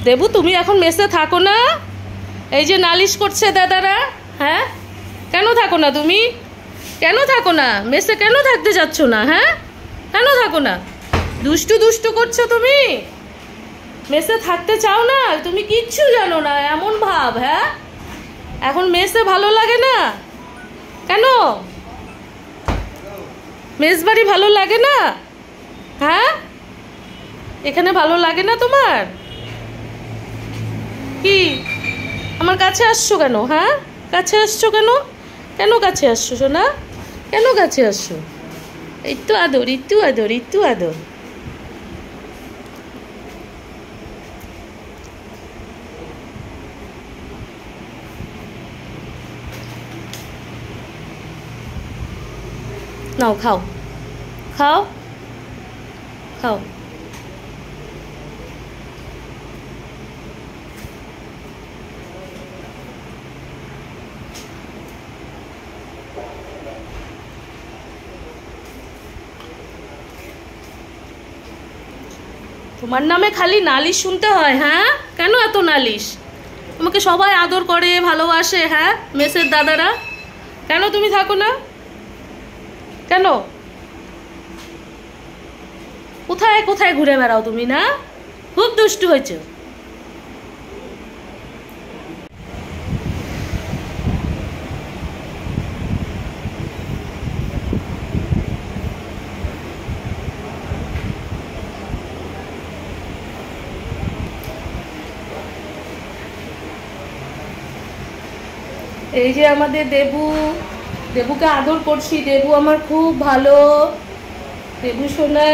দেবু তুমি এখন মেসে থাকো না? এই যে নালিশ করছে দাদারা। হ্যাঁ, কেন থাকো না তুমি? কেন থাকো না মেসে? কেন থাকতে যাচ্ছ না? হ্যাঁ, কেন থাকো না? দুষ্টু দুষ্টু করছো তুমি, মেসে থাকতে চাও না? তুমি কিচ্ছু জানো না এমন ভাব। হ্যাঁ, এখন মেসে ভালো লাগে না কেন? মেস বাড়ি ভালো লাগে না? হ্যাঁ, এখানে ভালো লাগে না তোমার? কি আমার কাছে আসছো কেন? হ্যাঁ, কাছে আসছো কেন? কেন কাছে আসছো সোনা? কেন কাছে আসছো? একটু আদর, একটু আদর, একটু আদর। নাও খাও, খাও, খাও। তোমার নামে খালি নালিশ শুনতে হয়। হ্যাঁ, কেন এত নালিশ? তোমাকে সবাই আদর করে ভালোবাসে। হ্যাঁ, মেসের দাদারা। কেন তুমি থাকো না? কেন? কোথায় কোথায় ঘুরে বেড়াও তুমি? না, খুব দুষ্টু হয়েছে। এই যে আমাদের দেবু, দেবুকে আদর করছি। দেবু আমার খুব ভালো। দেবু সোনা,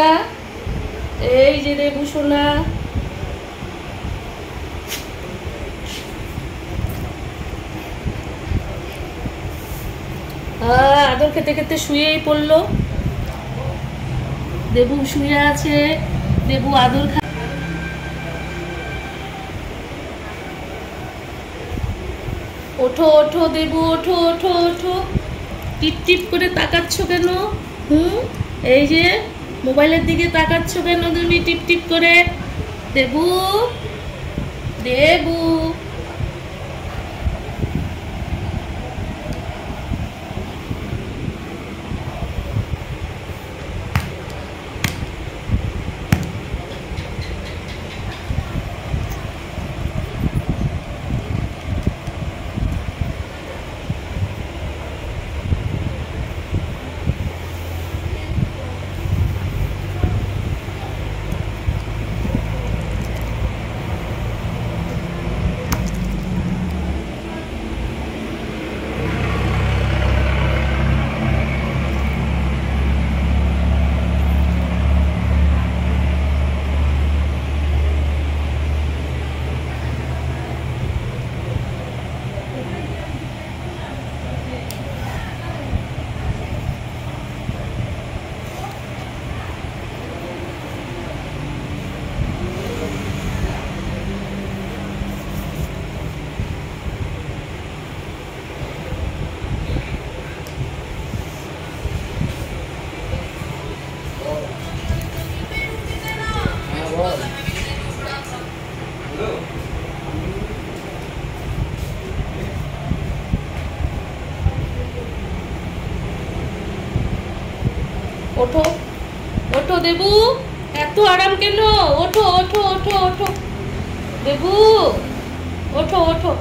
এই যে দেবু সোনা। আদর খেতে খেতে শুয়েই পড়লো। দেবু শুয়ে আছে, দেবু আদর খা। ওঠো ওঠো দেবু, ওঠো ওঠো ওঠো। টিপ টিপ করে তাকাচ্ছ কেন? এই যে মোবাইলের দিকে তাকাচ্ছ কেন তুমি টিপ টিপ করে? দেবু, দেবু। ওঠো ওঠো দেবু, এত আরাম কেন? ওঠো ওঠো ওঠো ওঠো দেবু, ওঠো ওঠো।